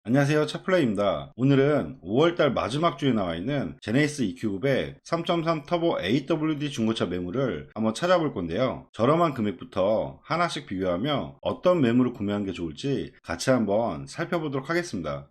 안녕하세요, 차플레이입니다. 오늘은 5월달 마지막 주에 나와 있는 제네시스 EQ900 3.3 터보 AWD 중고차 매물을 한번 찾아볼 건데요. 저렴한 금액부터 하나씩 비교하며 어떤 매물을 구매하는 게 좋을지 같이 한번 살펴보도록 하겠습니다.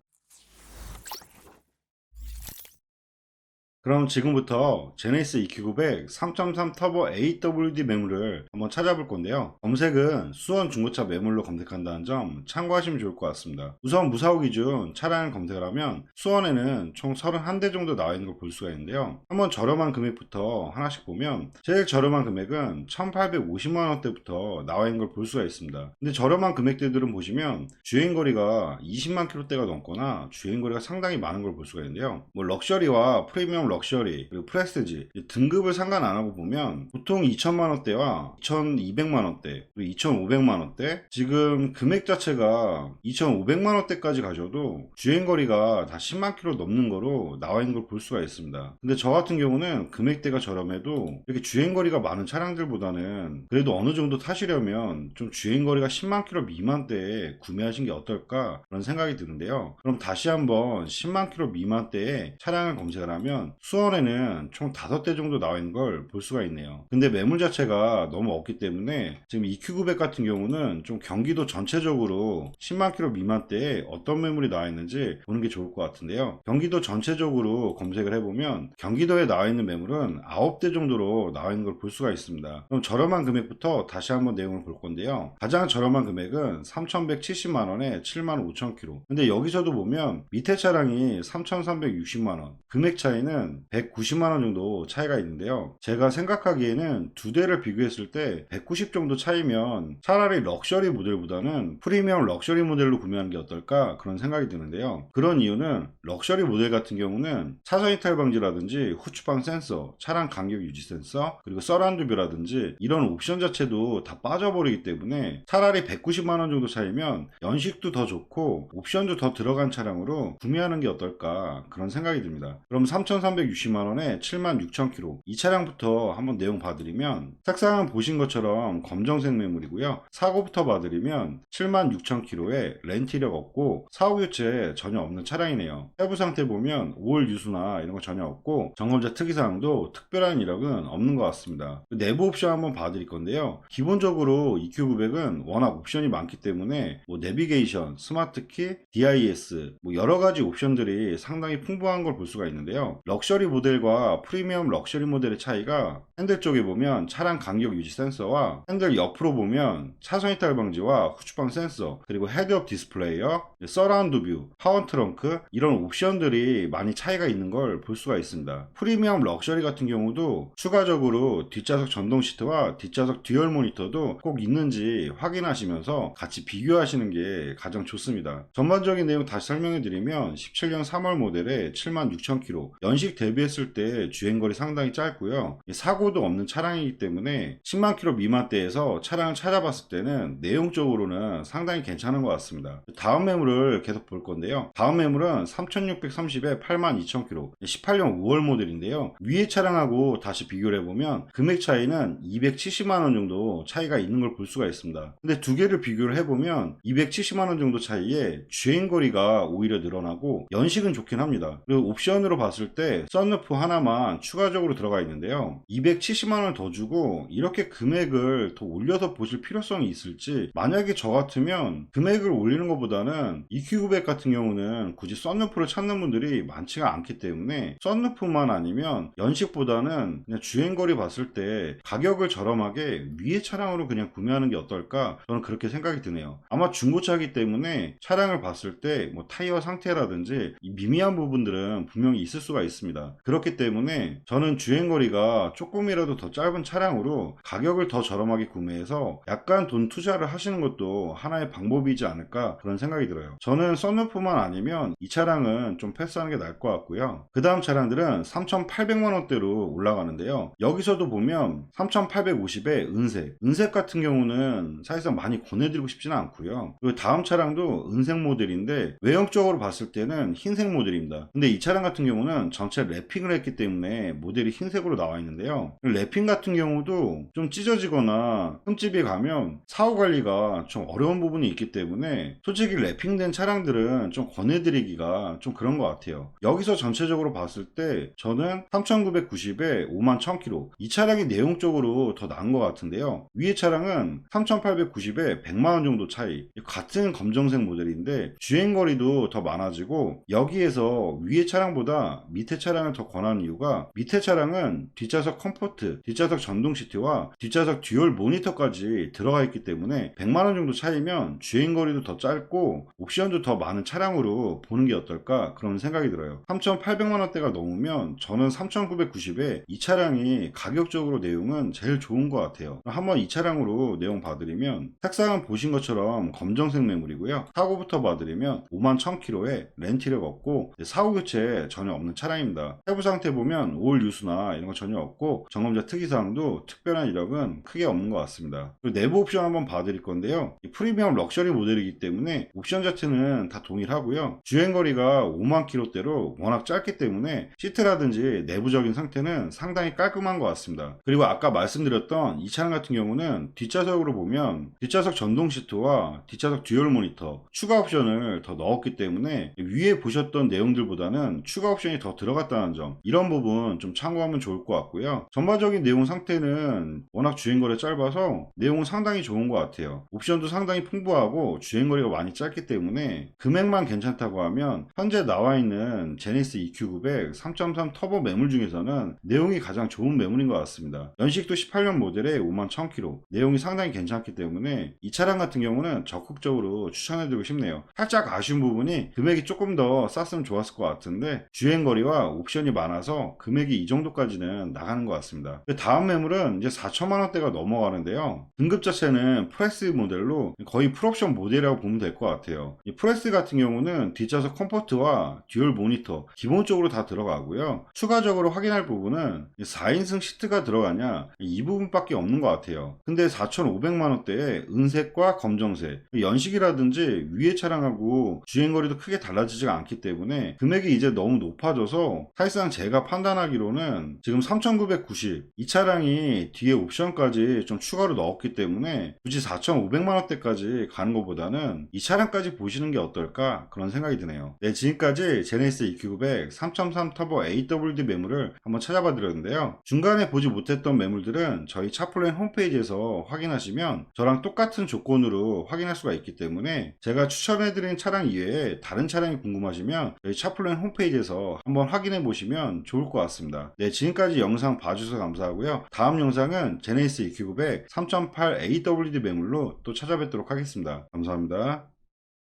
그럼 지금부터 제네시스 EQ900 3.3 터보 AWD 매물을 한번 찾아볼 건데요. 검색은 수원 중고차 매물로 검색한다는 점 참고하시면 좋을 것 같습니다. 우선 무사고 기준 차량을 검색을 하면 수원에는 총 31대 정도 나와 있는 걸 볼 수가 있는데요. 한번 저렴한 금액부터 하나씩 보면 제일 저렴한 금액은 1850만원대부터 나와 있는 걸 볼 수가 있습니다. 근데 저렴한 금액대들은 보시면 주행거리가 20만 킬로대가 넘거나 주행거리가 상당히 많은 걸 볼 수가 있는데요. 뭐 럭셔리와 프리미엄 럭셔리 그리고 프레스티지 등급을 상관 안 하고 보면 보통 2천만원대와 2200만원대 그리고 2500만원대 지금 금액 자체가 2500만원대까지 가셔도 주행거리가 다 10만 킬로 넘는 거로 나와 있는 걸 볼 수가 있습니다. 근데 저 같은 경우는 금액대가 저렴해도 이렇게 주행거리가 많은 차량들보다는 그래도 어느 정도 타시려면 좀 주행거리가 10만 킬로 미만대에 구매하신 게 어떨까 그런 생각이 드는데요. 그럼 다시 한번 10만 킬로 미만대에 차량을 검색을 하면 수원에는 총 5대 정도 나와 있는 걸 볼 수가 있네요. 근데 매물 자체가 너무 없기 때문에 지금 EQ900 같은 경우는 좀 경기도 전체적으로 10만 킬로 미만대에 어떤 매물이 나와 있는지 보는 게 좋을 것 같은데요. 경기도 전체적으로 검색을 해보면 경기도에 나와 있는 매물은 9대 정도로 나와 있는 걸 볼 수가 있습니다. 그럼 저렴한 금액부터 다시 한번 내용을 볼 건데요. 가장 저렴한 금액은 3,170만원에 75,000km. 근데 여기서도 보면 밑에 차량이 3,360만원, 금액 차이는 190만원 정도 차이가 있는데요. 제가 생각하기에는 두 대를 비교했을 때 190 정도 차이면 차라리 럭셔리 모델보다는 프리미엄 럭셔리 모델로 구매하는 게 어떨까 그런 생각이 드는데요. 그런 이유는 럭셔리 모델 같은 경우는 차선 이탈 방지라든지 후추방 센서, 차량 간격 유지 센서, 그리고 서라운드 뷰라든지 이런 옵션 자체도 다 빠져버리기 때문에 차라리 190만원 정도 차이면 연식도 더 좋고 옵션도 더 들어간 차량으로 구매하는 게 어떨까 그런 생각이 듭니다. 그럼 3,360만원에 76,000km 이 차량부터 한번 내용 봐드리면 색상은 보신 것처럼 검정색 매물이고요. 사고부터 봐드리면 76,000km에 렌트 이력 없고 사고 교체 전혀 없는 차량이네요. 세부 상태 보면 5월 유수나 이런 거 전혀 없고 점검자 특이사항도 특별한 이력은 없는 것 같습니다. 내부 옵션 한번 봐드릴 건데요. 기본적으로 EQ900은 워낙 옵션이 많기 때문에 뭐 내비게이션, 스마트키, DIS 뭐 여러가지 옵션들이 상당히 풍부한 걸 볼 수가 있는데요. 럭셔리 모델과 프리미엄 럭셔리 모델의 차이가 핸들 쪽에 보면 차량 간격 유지 센서와 핸들 옆으로 보면 차선 이탈 방지와 후추방 센서 그리고 헤드업 디스플레이어, 서라운드 뷰, 파워 트렁크 이런 옵션들이 많이 차이가 있는 걸 볼 수가 있습니다. 프리미엄 럭셔리 같은 경우도 추가적으로 뒷좌석 전동 시트와 뒷좌석 듀얼 모니터도 꼭 있는지 확인하시면서 같이 비교하시는 게 가장 좋습니다. 전반적인 내용 다시 설명해 드리면 17년 3월 모델에 76,000km 연식 대비했을 때 주행거리 상당히 짧고요. 사고도 없는 차량이기 때문에 10만 km 미만대에서 차량을 찾아봤을 때는 내용적으로는 상당히 괜찮은 것 같습니다. 다음 매물을 계속 볼 건데요. 다음 매물은 3,630에 82,000km 18년 5월 모델인데요. 위에 차량하고 다시 비교를 해보면 금액 차이는 270만원 정도 차이가 있는 걸 볼 수가 있습니다. 근데 두 개를 비교를 해보면 270만원 정도 차이에 주행거리가 오히려 늘어나고 연식은 좋긴 합니다. 그리고 옵션으로 봤을 때 썬루프 하나만 추가적으로 들어가 있는데요. 270만원 더 주고 이렇게 금액을 더 올려서 보실 필요성이 있을지, 만약에 저 같으면 금액을 올리는 것보다는 EQ900 같은 경우는 굳이 썬루프를 찾는 분들이 많지가 않기 때문에 썬루프만 아니면 연식보다는 그냥 주행거리 봤을 때 가격을 저렴하게 위에 차량으로 그냥 구매하는 게 어떨까 저는 그렇게 생각이 드네요. 아마 중고차이기 때문에 차량을 봤을 때 뭐 타이어 상태라든지 이 미미한 부분들은 분명히 있을 수가 있습니다. 그렇기 때문에 저는 주행거리가 조금이라도 더 짧은 차량으로 가격을 더 저렴하게 구매해서 약간 돈 투자를 하시는 것도 하나의 방법이지 않을까 그런 생각이 들어요. 저는 썬루프만 아니면 이 차량은 좀 패스하는 게 나을 것 같고요. 그 다음 차량들은 3,800만원대로 올라가는데요. 여기서도 보면 3,850에 은색 같은 경우는 사실상 많이 권해드리고 싶지는 않고요. 그리고 다음 차량도 은색 모델인데 외형적으로 봤을 때는 흰색 모델입니다. 근데 이 차량 같은 경우는 전체 자체를 랩핑을 했기 때문에 모델이 흰색으로 나와 있는데요. 랩핑 같은 경우도 좀 찢어지거나 흠집이 가면 사후 관리가 좀 어려운 부분이 있기 때문에 솔직히 랩핑된 차량들은 좀 권해드리기가 좀 그런 것 같아요. 여기서 전체적으로 봤을 때 저는 3990에 51,000km, 이 차량이 내용적으로 더 나은 것 같은데요. 위에 차량은 3890에 100만원 정도 차이, 같은 검정색 모델인데 주행거리도 더 많아지고, 여기에서 위에 차량보다 밑에 차량을 더 권하는 이유가 밑에 차량은 뒷좌석 컴포트, 뒷좌석 전동 시트와 뒷좌석 듀얼 모니터까지 들어가 있기 때문에 100만원 정도 차이면 주행거리도 더 짧고 옵션도 더 많은 차량으로 보는 게 어떨까, 그런 생각이 들어요. 3,800만원대가 넘으면 저는 3,990에 이 차량이 가격적으로 내용은 제일 좋은 것 같아요. 한번 이 차량으로 내용 봐드리면, 색상은 보신 것처럼 검정색 매물이고요. 사고부터 봐드리면 51,000km에 렌트력 없고 사고 교체 전혀 없는 차량입니다. 세부 상태 보면 올 유수나 이런 거 전혀 없고 점검자 특이사항도 특별한 이력은 크게 없는 것 같습니다. 그리고 내부 옵션 한번 봐드릴 건데요. 프리미엄 럭셔리 모델이기 때문에 옵션 자체는 다 동일하고요. 주행거리가 5만 km대로 워낙 짧기 때문에 시트라든지 내부적인 상태는 상당히 깔끔한 것 같습니다. 그리고 아까 말씀드렸던 이 차량 같은 경우는 뒷좌석으로 보면 뒷좌석 전동 시트와 뒷좌석 듀얼 모니터 추가 옵션을 더 넣었기 때문에 위에 보셨던 내용들보다는 추가 옵션이 더 들어갔다는 점, 이런 부분 좀 참고하면 좋을 것 같고요. 전반적인 내용 상태는 워낙 주행거리가 짧아서 내용은 상당히 좋은 것 같아요. 옵션도 상당히 풍부하고 주행거리가 많이 짧기 때문에 금액만 괜찮다고 하면 현재 나와 있는 제네시스 EQ900 3.3 터보 매물 중에서는 내용이 가장 좋은 매물인 것 같습니다. 연식도 18년 모델에 51,000km, 내용이 상당히 괜찮기 때문에 이 차량 같은 경우는 적극적으로 추천해드리고 싶네요. 살짝 아쉬운 부분이 금액이 조금 더 쌌으면 좋았을 것 같은데 주행거리와 옵션이 많아서 금액이 이 정도까지는 나가는 것 같습니다. 다음 매물은 이제 4천만원대가 넘어가는데요. 등급 자체는 프레스 모델로 거의 풀옵션 모델이라고 보면 될 것 같아요. 이 프레스 같은 경우는 뒷좌석 컴포트와 듀얼 모니터 기본적으로 다 들어가고요. 추가적으로 확인할 부분은 4인승 시트가 들어가냐, 이 부분밖에 없는 것 같아요. 근데 4,500만원대에 은색과 검정색, 연식이라든지 위에 차량하고 주행거리도 크게 달라지지가 않기 때문에 금액이 이제 너무 높아져서 사실상 제가 판단하기로는 지금 3,990, 이 차량이 뒤에 옵션까지 좀 추가로 넣었기 때문에 굳이 4,500만원대까지 가는 것보다는 이 차량까지 보시는 게 어떨까, 그런 생각이 드네요. 네, 지금까지 제네시스 EQ900 3.3 터보 AWD 매물을 한번 찾아봐 드렸는데요. 중간에 보지 못했던 매물들은 저희 차플랜 홈페이지에서 확인하시면 저랑 똑같은 조건으로 확인할 수가 있기 때문에 제가 추천해드린 차량 이외에 다른 차량이 궁금하시면 저희 차플랜 홈페이지에서 한번 확인해 보시면 좋을 것 같습니다. 네, 지금까지 영상 봐주셔서 감사하고요. 다음 영상은 제네시스 EQ900 3.8 AWD 매물로 또 찾아뵙도록 하겠습니다. 감사합니다.